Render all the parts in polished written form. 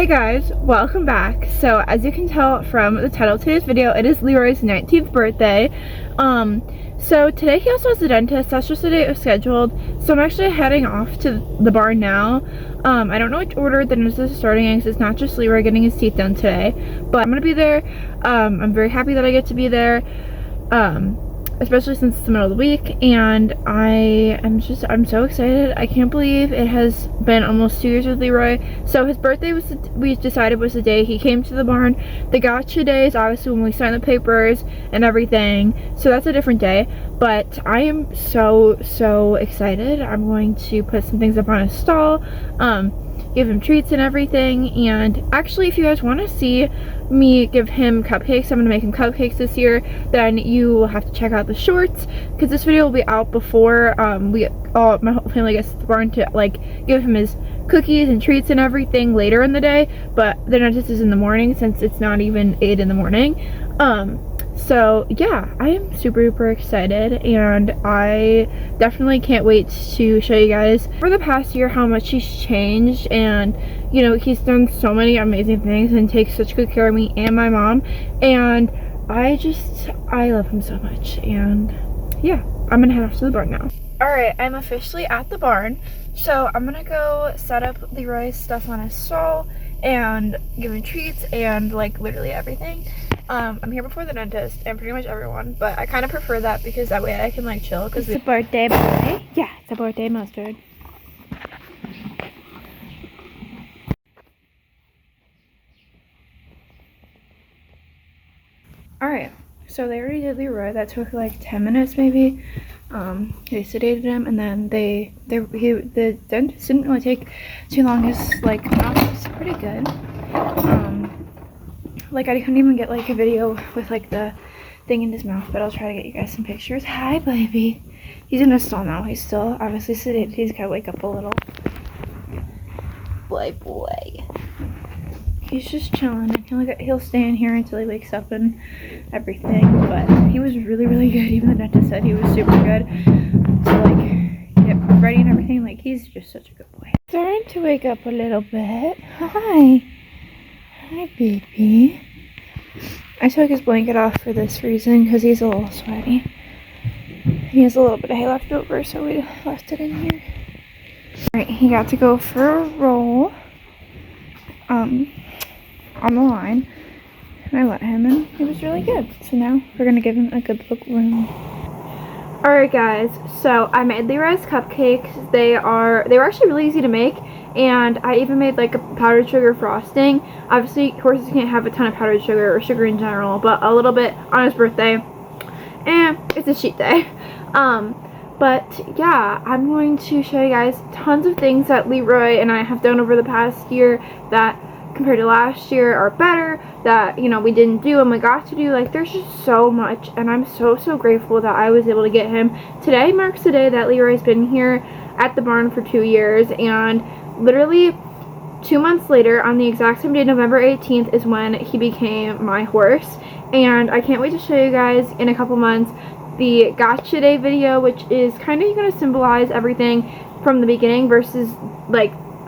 Hey guys, welcome back. So as you can tell from the title of today's video, it is Leroy's 19th birthday. So today he also has a dentist. That's just the day it was scheduled. So I'm actually heading off to the barn now. I don't know which order the dentist is starting in because it's not just Leroy getting his teeth done today, but I'm gonna be there. I'm very happy that I get to be there. Especially since it's the middle of the week, and I'm so excited. I can't believe it has been almost 2 years with Leroy. So his birthday we decided was the day he came to the barn. The gotcha day is obviously when we sign the papers and everything, so that's a different day. But I am so excited. I'm going to put some things up on his stall, give him treats and everything. And actually, if you guys want to see me give him cupcakes, I'm going to make him cupcakes this year, then you will have to check out the shorts, because this video will be out before my whole family gets to the barn to give him his cookies and treats and everything later in the day. But the dentist is in the morning since it's not even 8 in the morning. So yeah, I am super excited, and I definitely can't wait to show you guys for the past year how much he's changed. And you know, he's done so many amazing things and takes such good care of me and my mom, and I love him so much. And yeah, I'm gonna head off to the barn now. Alright, I'm officially at the barn, so I'm gonna go set up Leroy's stuff on his stall and give him treats and literally everything. I'm here before the dentist and pretty much everyone, but I kind of prefer that because that way I can chill. Because it's a birthday boy. Yeah, it's a birthday mustard. Alright, so they already did Leroy. That took 10 minutes maybe. They sedated him, and then the dentist didn't really take too long. His mouth was pretty good. I couldn't even get a video with the thing in his mouth, but I'll try to get you guys some pictures. Hi, baby. He's in a stall now. He's still obviously sedated. He's gotta wake up a little. Boy. He's just chilling, and he'll stay in here until he wakes up and everything. But he was really good. Even the dentist said he was super good to get ready and everything. He's just such a good boy. Starting to wake up a little bit. Hi, baby. I took his blanket off for this reason because he's a little sweaty. He has a little bit of hay left over, so we left it in here. Alright, he got to go for a roll on the line, and I let him, and it was really good. So now we're gonna give him a good look room. Alright guys, so I made Leroy's cupcakes. They were actually really easy to make, and I even made a powdered sugar frosting. Obviously horses can't have a ton of powdered sugar or sugar in general, but a little bit on his birthday, and it's a cheat day. But yeah, I'm going to show you guys tons of things that Leroy and I have done over the past year that compared to last year are better, that we didn't do and we got to do. There's just so much, and I'm so grateful that I was able to get him. Today marks the day that Leroy's been here at the barn for 2 years, and literally 2 months later, on the exact same day, November 18th, is when he became my horse. And I can't wait to show you guys in a couple months the gotcha day video, which is kind of going to symbolize everything from the beginning versus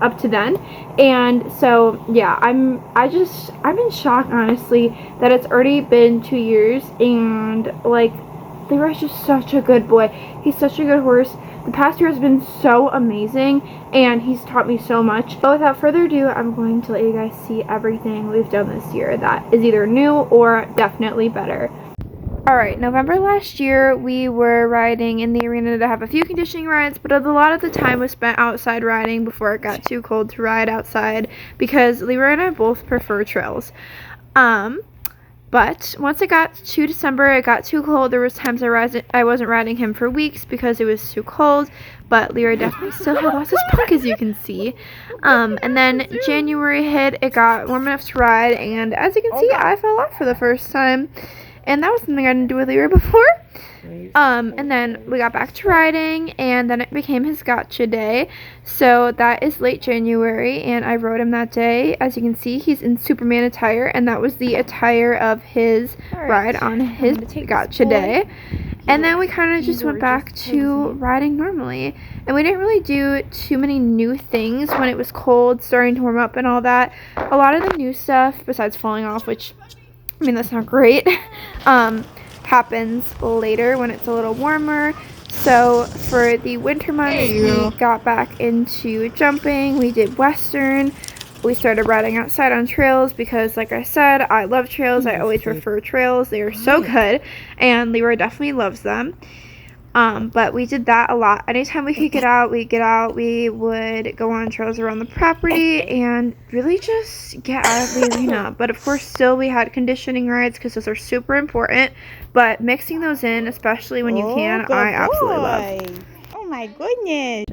up to then. And so yeah, I'm in shock, honestly, that it's already been 2 years, and Leroy's just such a good boy. He's such a good horse. The past year has been so amazing, and he's taught me so much. But without further ado, I'm going to let you guys see everything we've done this year that is either new or definitely better. Alright, November last year, we were riding in the arena to have a few conditioning rides, but a lot of the time was spent outside riding before it got too cold to ride outside, because Leroy and I both prefer trails. But once it got to December, it got too cold. There was times I wasn't riding him for weeks because it was too cold, but Leroy definitely still had lots of spunk, as you can see. And then January hit, it got warm enough to ride, and as you can see, I fell off for the first time. And that was something I didn't do with Leroy before. And then we got back to riding, and then it became his gotcha day. So that is late January, and I rode him that day. As you can see, he's in Superman attire, and that was the attire of his ride on his gotcha day. And then we kind of just went back to riding normally. And we didn't really do too many new things when it was cold, starting to warm up and all that. A lot of the new stuff, besides falling off, which, I mean, that's not great, happens later when it's a little warmer. So for the winter months, we got back into jumping. We did Western. We started riding outside on trails because, like I said, I love trails. I always prefer trails. They are so good, and Leroy definitely loves them. But we did that a lot. Anytime we could get out, we would go on trails around the property and really just get out of the arena. But of course, still we had conditioning rides because those are super important. But mixing those in, especially when you can, I absolutely love. Oh my goodness.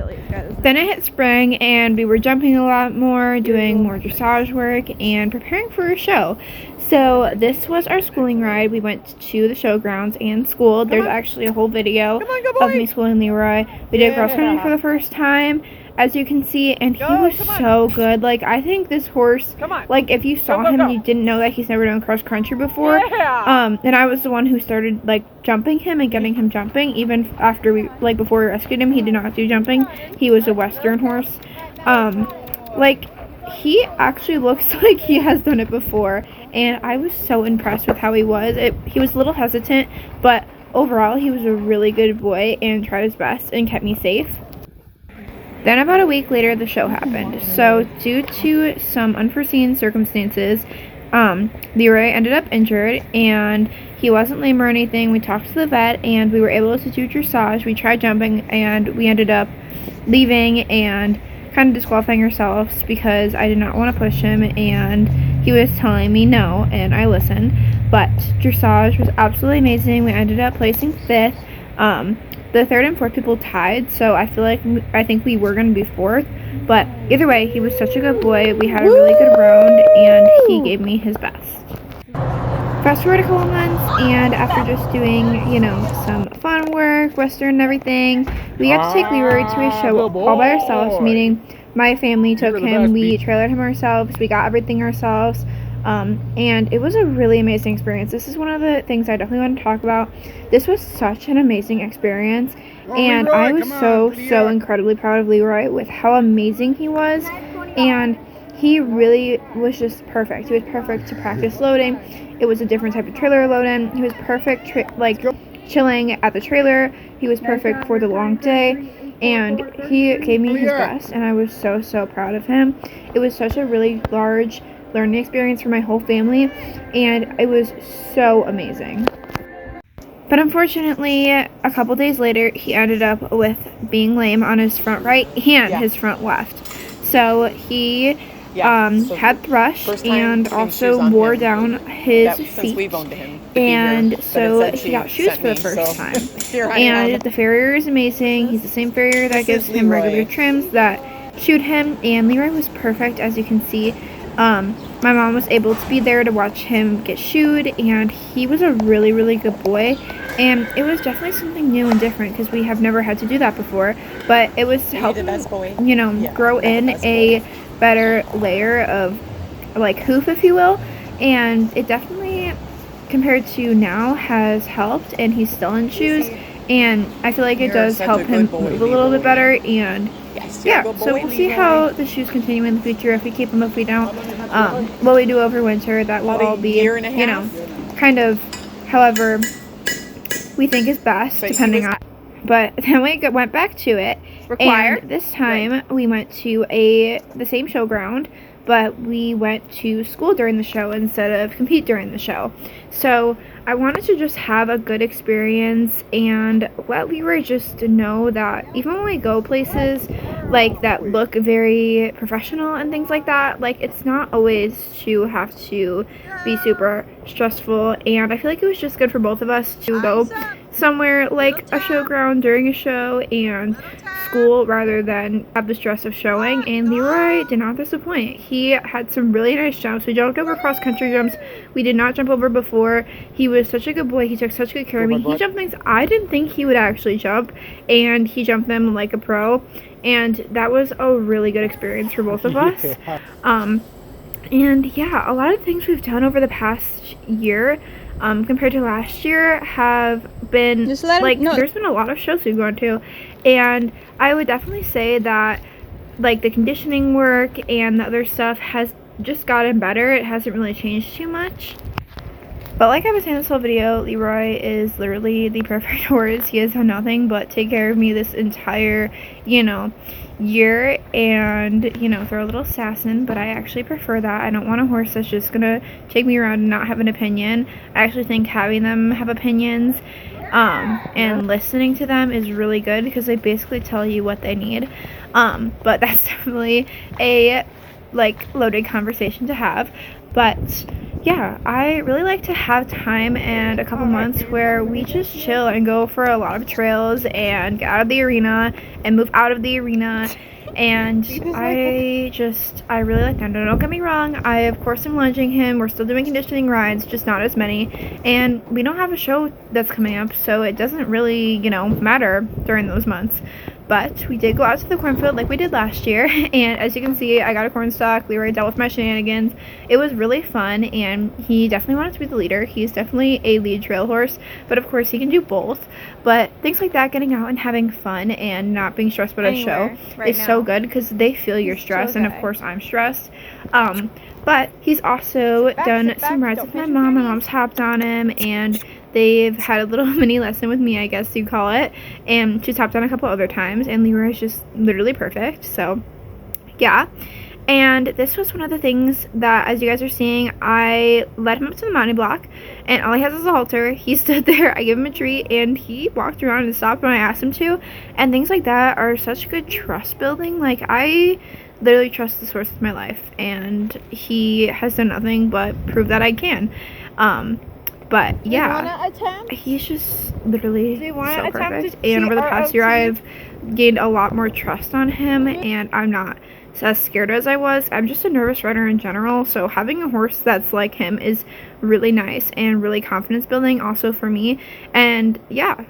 Then it hit spring and we were jumping a lot more, doing more dressage work, and preparing for a show. So this was our schooling ride. We went to the showgrounds and schooled. There's actually a whole video of me schooling Leroy. We did cross country for the first time, as you can see, and he was so good. Like, I think this horse, like, if you saw him and you didn't know that he's never done cross country before, and I was the one who started, like, jumping him and getting him jumping. Even after before we rescued him, he did not do jumping. He was a Western horse. Like, he actually looks like he has done it before, and I was so impressed with how he was. He was a little hesitant, but overall he was a really good boy and tried his best and kept me safe. Then about a week later, the show happened. So due to some unforeseen circumstances, Leroy ended up injured, and he wasn't lame or anything. We talked to the vet, and we were able to do dressage. We tried jumping, and we ended up leaving and kind of disqualifying ourselves because I did not want to push him, and he was telling me no, and I listened. But dressage was absolutely amazing. We ended up placing 5th. The 3rd and 4th people tied, so I think we were going to be 4th. But either way, he was such a good boy. We had a really good round, and he gave me his best. Fast forward a couple months, and after just doing, some fun work, Western and everything, we got to take Leroy to a show all by ourselves, meaning my family took him, we trailered him ourselves, we got everything ourselves, and it was a really amazing experience. This is one of the things I definitely want to talk about. This was such an amazing experience, and I was so incredibly proud of Leroy with how amazing he was, and he really was just perfect. He was perfect to practice loading. It was a different type of trailer load-in. He was perfect, chilling at the trailer. He was perfect for the long day, and he gave me his best, and I was so proud of him. It was such a really large learning experience for my whole family, and it was so amazing. But unfortunately, a couple days later, he ended up with being lame on his front right and his front left. So he had thrush and also wore down his feet, and so he got shoes for the first time. And the farrier is amazing. He's the same farrier that gives him regular trims that shoed him, and Leroy was perfect, as you can see. My mom was able to be there to watch him get shoed, and he was a really good boy, and it was definitely something new and different because we have never had to do that before, but it was to help him, grow in a better layer of hoof, if you will, and it definitely, compared to now, has helped, and he's still in shoes, and I feel like it does help him move a little bit better, and so we'll see how the shoes continue in the future, if we keep them, if we don't, what we do over winter. That will all be, kind of however we think is best, depending on. But then we went back to it, and this time we went to the same showground, but we went to school during the show instead of compete during the show. So I wanted to just have a good experience and let Leroy just know that even when we go places that look very professional and things like that, it's not always to have to be super stressful, and I feel like it was just good for both of us to go somewhere like a showground during a show and school rather than have the stress of showing. And Leroy did not disappoint. He had some really nice jumps. We jumped over cross country jumps we did not jump over before. He was such a good boy. He took such good care of me. He jumped things I didn't think he would actually jump, and he jumped them like a pro, and that was a really good experience for both of us. And yeah, a lot of things we've done over the past year, compared to last year have been there's been a lot of shows we've gone to, and I would definitely say that like the conditioning work and the other stuff has just gotten better. It hasn't really changed too much. But like I was saying in this whole video, Leroy is literally the perfect horse. He has done nothing but take care of me this entire, year, and, throw a little sass in, but I actually prefer that. I don't want a horse that's just gonna take me around and not have an opinion. I actually think having them have opinions, and listening to them is really good because they basically tell you what they need. But that's definitely a, loaded conversation to have. But yeah, I really like to have time and a couple months where we just chill and go for a lot of trails and get out of the arena and move out of the arena. And I really like that. Don't get me wrong, I of course am lunging him. We're still doing conditioning rides, just not as many. And we don't have a show that's coming up, so it doesn't really, matter during those months. But we did go out to the cornfield like we did last year, and as you can see, I got a corn stalk. Leroy dealt with my shenanigans. It was really fun, and he definitely wanted to be the leader. He's definitely a lead trail horse, but of course he can do both. But things like that, getting out and having fun and not being stressed about a show is so good because they feel your stress, and of course I'm stressed. But he's also done some rides with my mom. My mom's hopped on him, and they've had a little mini lesson with me, I guess you call it, and she's hopped on a couple other times, and Leroy's just literally perfect. So yeah, and this was one of the things that, as you guys are seeing, I led him up to the mounting block, and all he has is a halter. He stood there, I gave him a treat, and he walked around and stopped when I asked him to. And things like that are such good trust building. Like, I literally trust this horse with my life, and he has done nothing but prove that I can. But yeah, he's just literally so perfect. And over the past year, I've gained a lot more trust on him, and I'm not as scared as I was. I'm just a nervous rider in general, so having a horse that's like him is really nice and really confidence building also for me. And yeah.